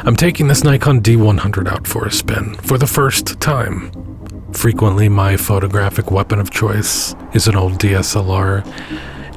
I'm taking this Nikon D100 out for a spin, for the first time. Frequently, my photographic weapon of choice is an old DSLR.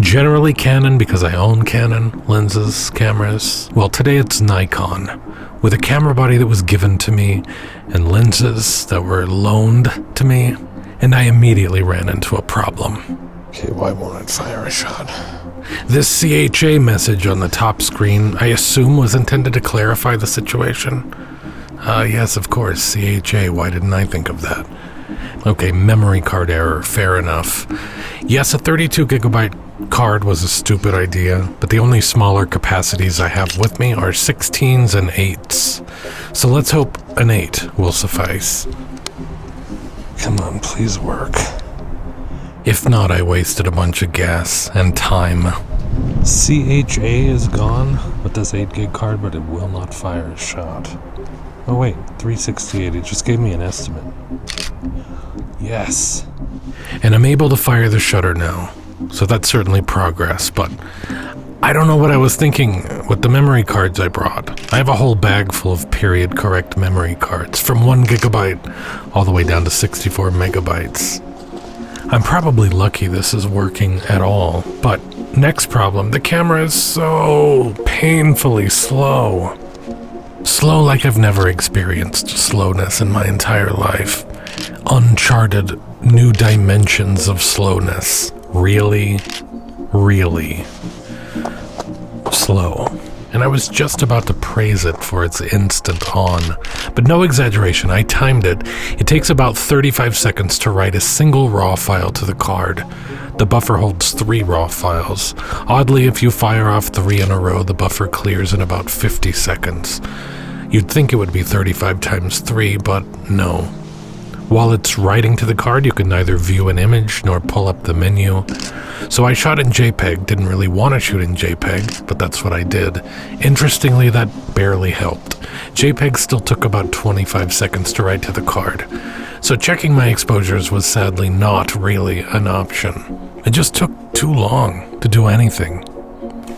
Generally Canon, because I own Canon lenses, cameras. Well, today it's Nikon, with a camera body that was given to me, and lenses that were loaned to me, and I immediately ran into a problem. Okay, why won't it fire a shot? This CHA message on the top screen, I assume, was intended to clarify the situation. Yes, of course, CHA, why didn't I think of that? Okay, memory card error, fair enough. Yes, a 32 gigabyte card was a stupid idea, but the only smaller capacities I have with me are 16s and 8s. So let's hope an 8 will suffice. Come on, please work. If not, I wasted a bunch of gas and time. CHA is gone with this 8 gig card, but it will not fire a shot. Oh wait, 368, it just gave me an estimate. Yes. And I'm able to fire the shutter now, so that's certainly progress, but I don't know what I was thinking with the memory cards I brought. I have a whole bag full of period correct memory cards, from 1 gigabyte all the way down to 64 megabytes. I'm probably lucky this is working at all, but next problem, the camera is so painfully slow. Slow like I've never experienced slowness in my entire life. Uncharted new dimensions of slowness. Really, really slow. And I was just about to praise it for its instant on. But no exaggeration, I timed it. It takes about 35 seconds to write a single RAW file to the card. The buffer holds 3 RAW files. Oddly, if you fire off 3 in a row, the buffer clears in about 50 seconds. You'd think it would be 35 times 3, but no. While it's writing to the card, you can neither view an image nor pull up the menu. So I shot in Jpeg, didn't really want to shoot in Jpeg, but that's what I did. Interestingly, that barely helped. Jpeg still took about 25 seconds to write to the card. So checking my exposures was sadly not really an option. It just took too long to do anything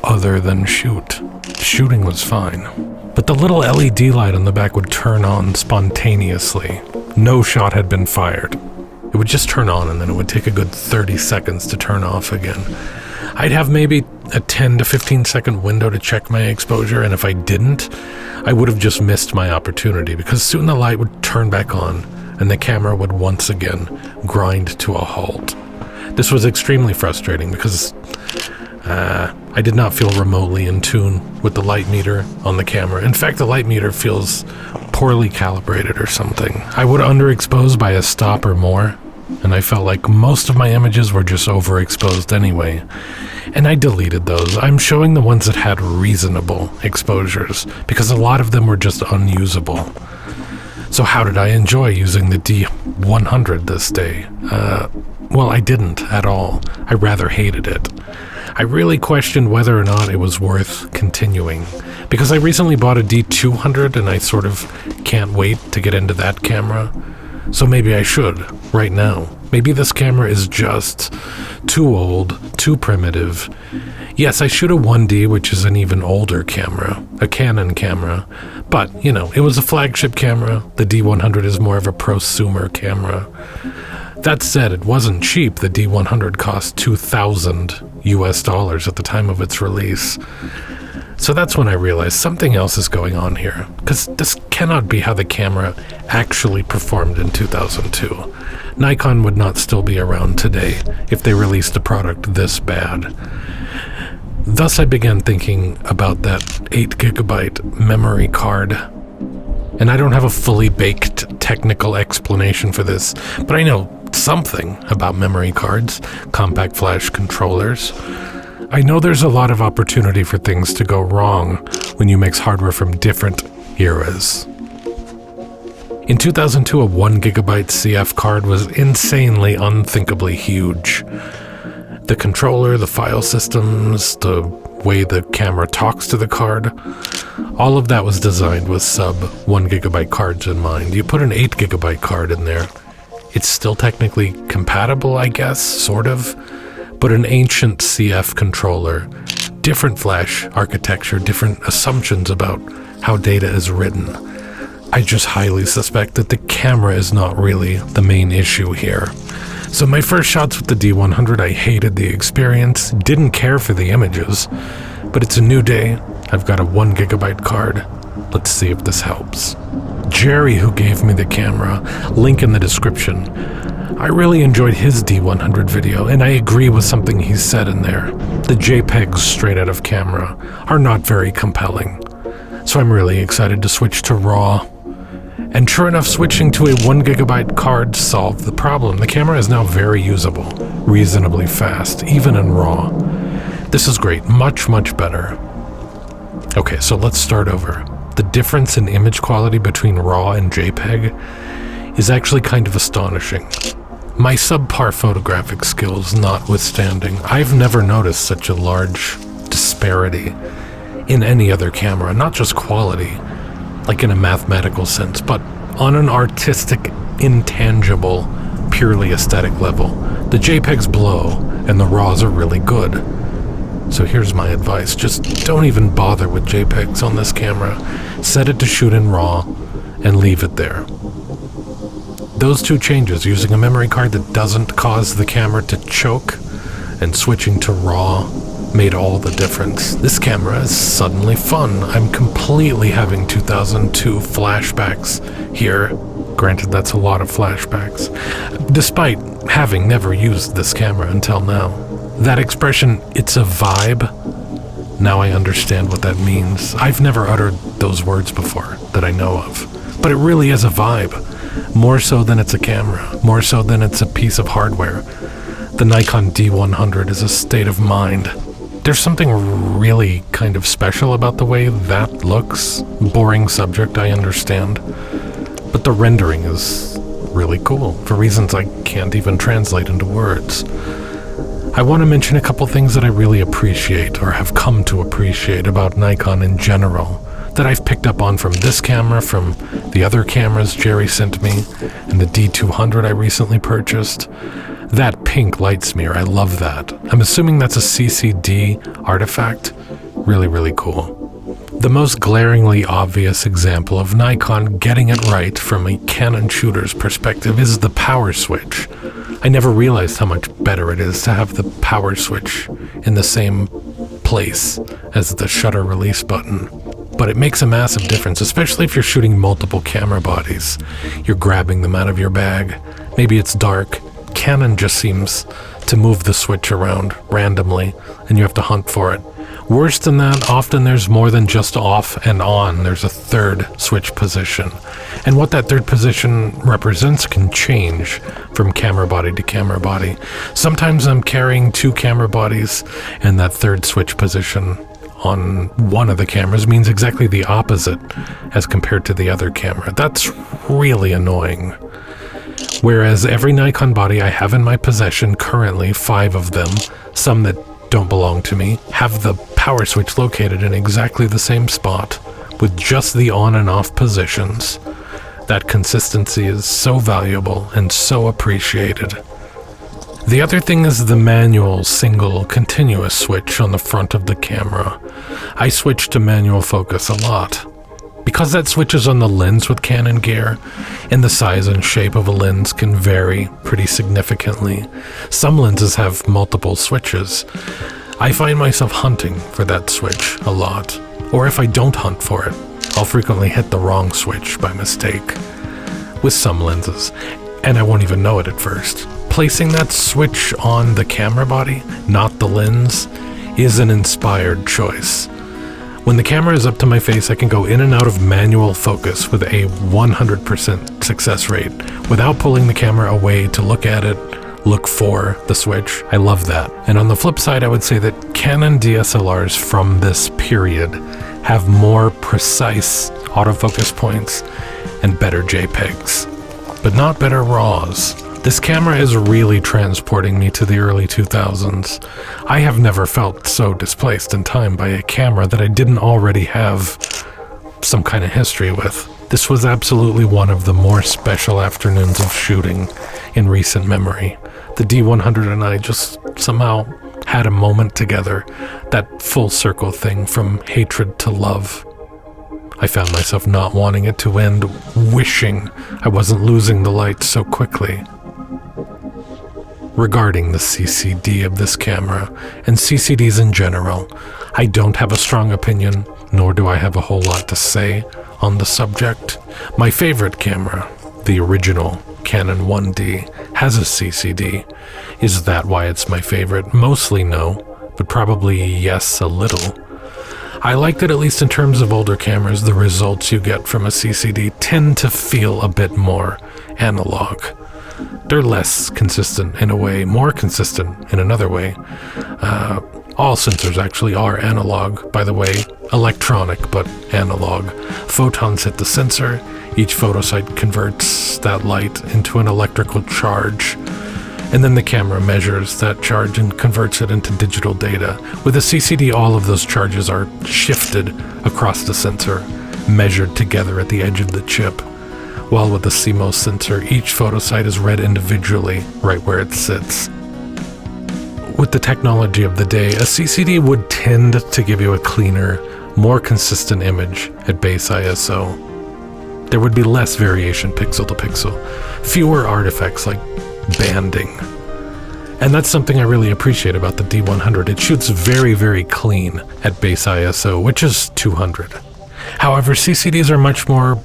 other than shoot. Shooting was fine. But the little LED light on the back would turn on spontaneously. No shot had been fired. It would just turn on and then it would take a good 30 seconds to turn off again. I'd have maybe a 10 to 15 second window to check my exposure, and if I didn't, I would have just missed my opportunity, because soon the light would turn back on and the camera would once again grind to a halt. This was extremely frustrating because I did not feel remotely in tune with the light meter on the camera. In fact, the light meter feels poorly calibrated or something. I would underexpose by a stop or more, and I felt like most of my images were just overexposed anyway. And I deleted those. I'm showing the ones that had reasonable exposures, because a lot of them were just unusable. So how did I enjoy using the D100 this day? Well, I didn't at all. I rather hated it. I really questioned whether or not it was worth continuing, because I recently bought a D200 and I sort of can't wait to get into that camera. So maybe I should, right now. Maybe this camera is just too old, too primitive. Yes, I shoot a 1D, which is an even older camera, a Canon camera, but, you know, it was a flagship camera. The D100 is more of a prosumer camera. That said, it wasn't cheap. The D100 cost $2,000 US at the time of its release. So that's when I realized something else is going on here, because this cannot be how the camera actually performed in 2002. Nikon would not still be around today if they released a product this bad. Thus I began thinking about that 8 gigabyte memory card. And I don't have a fully baked technical explanation for this, but I know something about memory cards, compact flash controllers. I know there's a lot of opportunity for things to go wrong when you mix hardware from different eras. In 2002, a 1 gigabyte CF card was insanely, unthinkably huge. The controller, the file systems, the way the camera talks to the card, all of that was designed with sub 1 gigabyte cards in mind. You put an 8 gigabyte card in there, it's still technically compatible, I guess, sort of, but an ancient CF controller different flash architecture, different assumptions about how data is written. I just highly suspect that the camera is not really the main issue here. So my first shots with the D100, I hated the experience, didn't care for the images, but it's a new day. I've got a 1 GB card. Let's see if this helps. Jerry, who gave me the camera, link in the description. I really enjoyed his D100 video, and I agree with something he said in there. The JPEGs straight out of camera are not very compelling. So I'm really excited to switch to RAW. And sure enough, switching to a 1 GB card solved the problem. The camera is now very usable, reasonably fast, even in RAW. This is great, much, much better. Okay, so let's start over. The difference in image quality between RAW and JPEG is actually kind of astonishing. My subpar photographic skills notwithstanding, I've never noticed such a large disparity in any other camera, not just quality, like in a mathematical sense, but on an artistic, intangible, purely aesthetic level. The JPEGs blow, and the RAWs are really good. So here's my advice, just don't even bother with JPEGs on this camera. Set it to shoot in RAW, and leave it there. Those two changes, using a memory card that doesn't cause the camera to choke, and switching to RAW, made all the difference. This camera is suddenly fun. I'm completely having 2002 flashbacks here. Granted, that's a lot of flashbacks, despite having never used this camera until now. That expression, "it's a vibe," now I understand what that means. I've never uttered those words before that I know of, but it really is a vibe. More so than it's a camera, more so than it's a piece of hardware. The Nikon D100 is a state of mind. There's something really kind of special about the way that looks. Boring subject, I understand. But the rendering is really cool, for reasons I can't even translate into words. I want to mention a couple things that I really appreciate, or have come to appreciate about Nikon in general, that I've picked up on from this camera, from the other cameras Jerry sent me, and the D200 I recently purchased. That pink light smear, I love that. I'm assuming that's a CCD artifact. Really, really cool. The most glaringly obvious example of Nikon getting it right from a Canon shooter's perspective is the power switch. I never realized how much better it is to have the power switch in the same place as the shutter release button. But it makes a massive difference, especially if you're shooting multiple camera bodies. You're grabbing them out of your bag. Maybe it's dark. Canon just seems to move the switch around randomly, and you have to hunt for it. Worse than that, often there's more than just off and on. There's a third switch position. And what that third position represents can change from camera body to camera body. Sometimes I'm carrying 2 camera bodies, and that third switch position on one of the cameras means exactly the opposite as compared to the other camera. That's really annoying. Whereas every Nikon body I have in my possession currently, 5 of them, some that don't belong to me, have the power switch located in exactly the same spot with just the on and off positions. That consistency is so valuable and so appreciated. The other thing is the manual single continuous switch on the front of the camera. I switch to manual focus a lot. Because that switches on the lens with Canon gear, and the size and shape of a lens can vary pretty significantly. Some lenses have multiple switches. I find myself hunting for that switch a lot. Or if I don't hunt for it, I'll frequently hit the wrong switch by mistake. With some lenses, and I won't even know it at first. Placing that switch on the camera body, not the lens, is an inspired choice. When the camera is up to my face, I can go in and out of manual focus with a 100% success rate without pulling the camera away to look at it, look for the switch. I love that. And on the flip side, I would say that Canon DSLRs from this period have more precise autofocus points and better JPEGs, but not better RAWs. This camera is really transporting me to the early 2000s. I have never felt so displaced in time by a camera that I didn't already have some kind of history with. This was absolutely one of the more special afternoons of shooting in recent memory. The D100 and I just somehow had a moment together, that full circle thing from hatred to love. I found myself not wanting it to end, wishing I wasn't losing the light so quickly. Regarding the CCD of this camera, and CCDs in general, I don't have a strong opinion, nor do I have a whole lot to say on the subject. My favorite camera, the original Canon 1D, has a CCD. Is that why it's my favorite? Mostly no, but probably yes a little. I like that at least in terms of older cameras, the results you get from a CCD tend to feel a bit more analog. They're less consistent in a way, more consistent in another way. All sensors actually are analog, by the way, electronic but analog. Photons hit the sensor, each photosite converts that light into an electrical charge, and then the camera measures that charge and converts it into digital data. With a CCD, all of those charges are shifted across the sensor, measured together at the edge of the chip. While with the CMOS sensor, each photosite is read individually, right where it sits. With the technology of the day, a CCD would tend to give you a cleaner, more consistent image at base ISO. There would be less variation pixel to pixel, fewer artifacts like banding. And that's something I really appreciate about the D100. It shoots very, very clean at base ISO, which is 200. However, CCDs are much more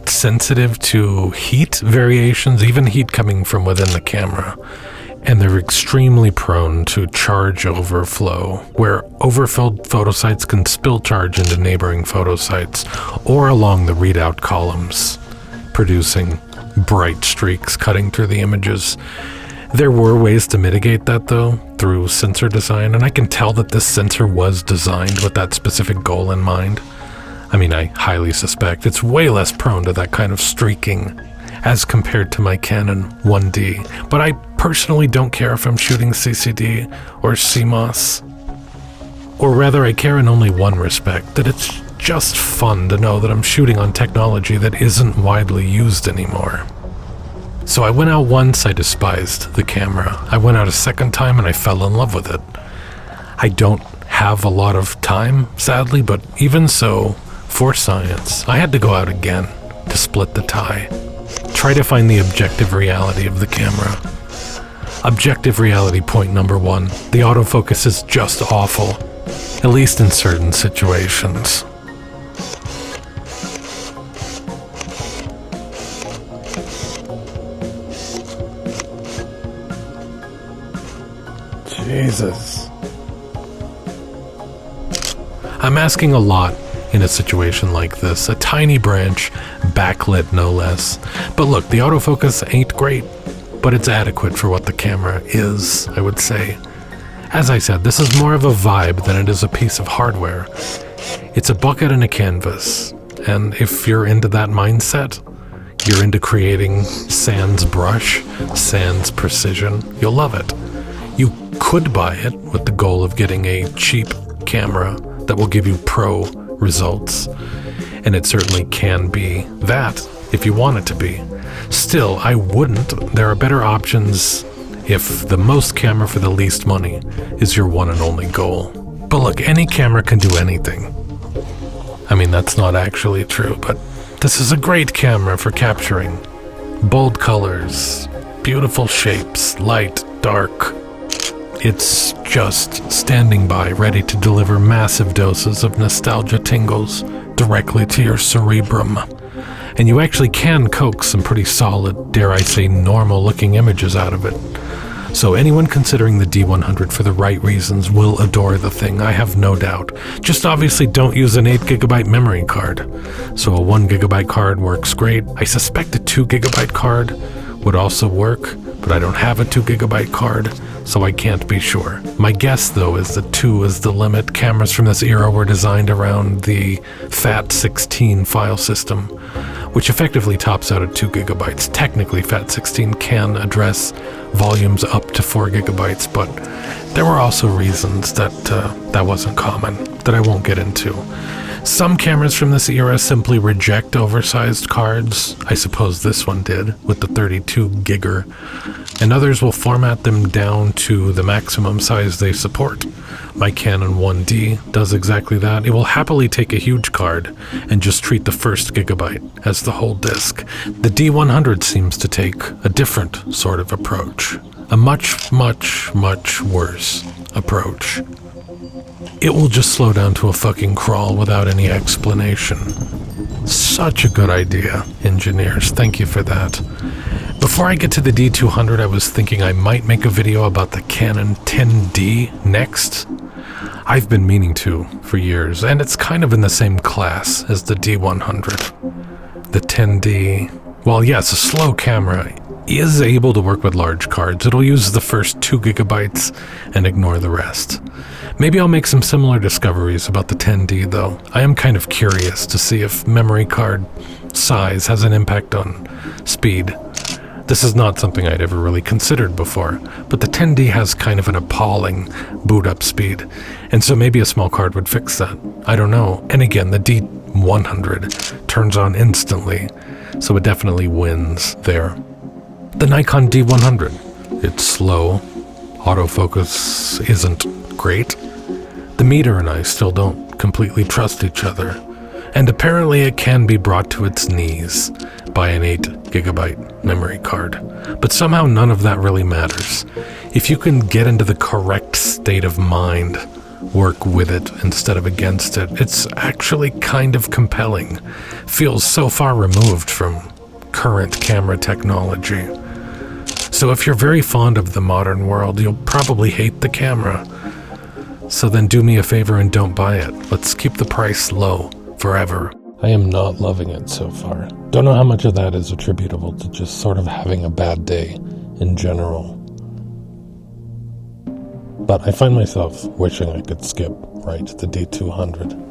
sensitive to heat variations, even heat coming from within the camera. And they're extremely prone to charge overflow, where overfilled photosites can spill charge into neighboring photosites or along the readout columns, producing bright streaks cutting through the images. There were ways to mitigate that, though, through sensor design, and I can tell that this sensor was designed with that specific goal in mind. I mean, I highly suspect it's way less prone to that kind of streaking as compared to my Canon 1D, but I personally don't care if I'm shooting CCD or CMOS. Or rather, I care in only one respect, that it's just fun to know that I'm shooting on technology that isn't widely used anymore. So I went out once, I despised the camera. I went out a second time and I fell in love with it. I don't have a lot of time, sadly, but even so, for science, I had to go out again to split the tie. Try to find the objective reality of the camera. Objective reality point number one, the autofocus is just awful, at least in certain situations. Jesus. I'm asking a lot in a situation like this, a tiny branch, backlit no less. But look, the autofocus ain't great, but it's adequate for what the camera is, I would say. As I said, this is more of a vibe than it is a piece of hardware. It's a bucket and a canvas, and if you're into that mindset, you're into creating sans brush, sans precision, you'll love it. You could buy it with the goal of getting a cheap camera that will give you pro results, and it certainly can be that if you want it to be. Still, I wouldn't. There are better options if the most camera for the least money is your one and only goal. But look, any camera can do anything. I mean, that's not actually true, but this is a great camera for capturing bold colors, beautiful shapes, light, dark. It's just standing by, ready to deliver massive doses of nostalgia tingles directly to your cerebrum. And you actually can coax some pretty solid, dare I say, normal-looking images out of it. So anyone considering the D100 for the right reasons will adore the thing, I have no doubt. Just obviously don't use an 8GB memory card. So a 1GB card works great. I suspect a 2GB card would also work, but I don't have a 2GB card, so I can't be sure. My guess, though, is that 2 is the limit. Cameras from this era were designed around the FAT16 file system, which effectively tops out at 2GB. Technically, FAT16 can address volumes up to 4GB, but there were also reasons that that wasn't common, that I won't get into. Some cameras from this era simply reject oversized cards. I suppose this one did, with the 32 gigger. And others will format them down to the maximum size they support. My Canon 1D does exactly that. It will happily take a huge card and just treat the first gigabyte as the whole disk. The D100 seems to take a different sort of approach. A much, much, much worse approach. It will just slow down to a fucking crawl without any explanation. Such a good idea, engineers. Thank you for that. Before I get to the D200, I was thinking I might make a video about the Canon 10D next. I've been meaning to for years, and it's kind of in the same class as the D100. The 10D, while yes, a slow camera, is able to work with large cards. It'll use the first 2 gigabytes and ignore the rest. Maybe I'll make some similar discoveries about the 10D though. I am kind of curious to see if memory card size has an impact on speed. This is not something I'd ever really considered before, but the 10D has kind of an appalling boot up speed, and so maybe a small card would fix that. I don't know. And again, the D100 turns on instantly, so it definitely wins there. The Nikon D100. It's slow. Autofocus isn't great. The meter and I still don't completely trust each other. And apparently it can be brought to its knees by an 8 gigabyte memory card. But somehow none of that really matters. If you can get into the correct state of mind, work with it instead of against it, it's actually kind of compelling. Feels so far removed from current camera technology. So if you're very fond of the modern world, you'll probably hate the camera. So then do me a favor and don't buy it. Let's keep the price low forever. I am not loving it so far. Don't know how much of that is attributable to just sort of having a bad day in general. But I find myself wishing I could skip right to the D200.